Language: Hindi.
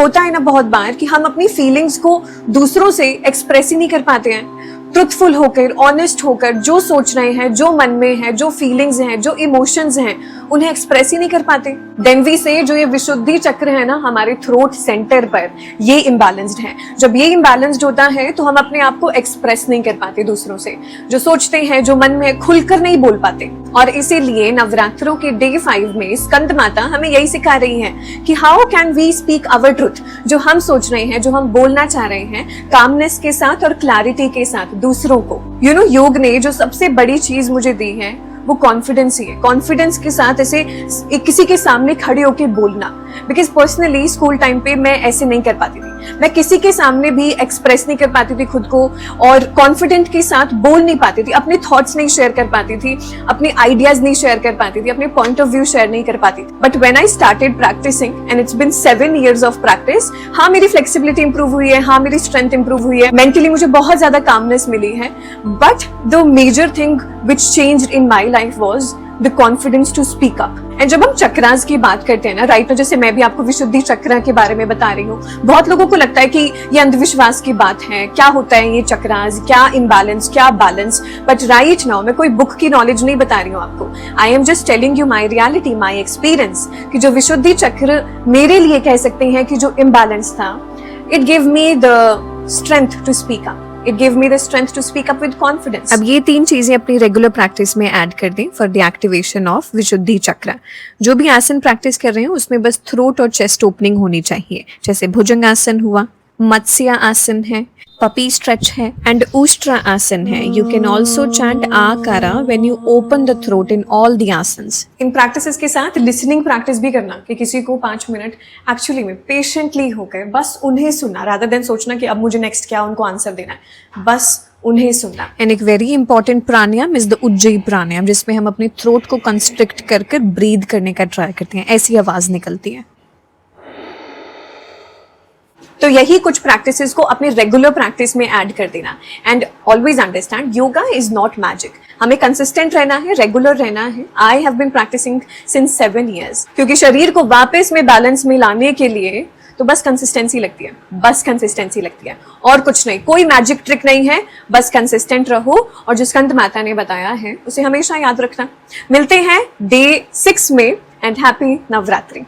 होता है ना बहुत बार कि हम अपनी फीलिंग्स को दूसरों से एक्सप्रेस ही नहीं कर पाते हैं, ट्रुथफुल होकर, ऑनेस्ट होकर जो सोच रहे हैं, जो मन में है, जो फीलिंग्स हैं, जो इमोशंस हैं, उन्हें एक्सप्रेस ही नहीं कर पाते। देन वी से जो ये विशुद्धि चक्र है ना हमारे थ्रोट सेंटर पर, ये इम्बैलेंस्ड है। जब ये इम्बैलेंस्ड होता है तो हम अपने आप को एक्सप्रेस नहीं कर पाते दूसरों से, जो सोचते हैं, जो मन में खुलकर नहीं बोल पाते। और इसीलिए नवरात्रों के डे 5 में स्कंद माता हमें यही सिखा रही है कि how can we speak our truth, जो हम सोच रहे हैं, जो हम बोलना चाह रहे हैं, कामनेस के साथ और क्लैरिटी के साथ दूसरों को। योग ने जो सबसे बड़ी चीज मुझे दी है वो कॉन्फिडेंस ही है। कॉन्फिडेंस के साथ ऐसे किसी के सामने खड़े होकर बोलना, बिकॉज पर्सनली स्कूल टाइम पे मैं ऐसे नहीं कर पाती थी। मैं किसी के सामने भी एक्सप्रेस नहीं कर पाती थी खुद को, और कॉन्फिडेंट के साथ बोल नहीं पाती थी, अपने थॉट्स नहीं शेयर कर पाती थी, अपने आइडियाज नहीं शेयर कर पाती थी, अपने पॉइंट ऑफ व्यू शेयर नहीं कर पाती थी। But when I started practicing and it's been 7 years of practice, हाँ मेरी फ्लेक्सिबिलिटी इंप्रूव हुई है, हाँ मेरी स्ट्रेंथ इंप्रूव हुई है, मेंटली मुझे बहुत ज्यादा कामनेस मिली है। But the major thing which changed in my life was the confidence to speak up. And जब हम चक्रास की बात करते हैं ना, राइट, जैसे मैं भी आपको विशुद्धि चक्र के बारे में बता रही हूँ, बहुत लोगों को लगता है कि ये अंधविश्वास की बात है, क्या होता है ये चक्रास, क्या इम्बैलेंस, क्या बैलेंस। बट राइट नाउ मैं कोई बुक की नॉलेज नहीं बता रही हूँ आपको, I am just telling you my reality, my experience, कि जो विशुद्धि चक्र मेरे लिए कह सकते हैं कि जो इम्बैलेंस था, it give me the strength to speak up. It gave me the strength to speak up with confidence. अब ये 3 चीजें अपनी रेगुलर प्रैक्टिस में ऐड कर दें फॉर द एक्टिवेशन ऑफ विशुद्धि चक्र। जो भी आसन प्रैक्टिस कर रहे हैं उसमें बस थ्रोट और चेस्ट ओपनिंग होनी चाहिए, जैसे भुजंग आसन हुआ, मत्स्य आसन है, पपी स्ट्रेच है, एंड उष्ट्र आसन है। You can also chant akara when you open the throat in all the asanas. इन प्रैक्टिसेस के साथ लिसनिंग प्रैक्टिस भी करना, कि किसी को 5 मिनट एक्चुअली में पेशेंटली होकर बस उन्हें सुनना, रादर देन सोचना कि अब मुझे नेक्स्ट क्या उनको आंसर देना है, बस उन्हें सुनना। एंड एक very important pranayama is the ujjayi pranayama, जिसमें हम अपने थ्रोट को कंस्ट्रिक्ट कर ब्रीद करने का ट्राई करते हैं, ऐसी आवाज निकलती है। तो यही कुछ प्रैक्टिसेस को अपने रेगुलर प्रैक्टिस में ऐड कर देना। And always understand, yoga is not magic, हमें कंसिस्टेंट रहना है, रेगुलर रहना है। I have been practicing since 7 years, क्योंकि शरीर को वापस में बैलेंस में लाने के लिए तो बस कंसिस्टेंसी लगती है, बस कंसिस्टेंसी लगती है, और कुछ नहीं, कोई मैजिक ट्रिक नहीं है। बस कंसिस्टेंट रहो, और जो स्कंद माता ने बताया है उसे हमेशा याद रखना। मिलते हैं डे 6 में, एंड हैप्पी नवरात्रि।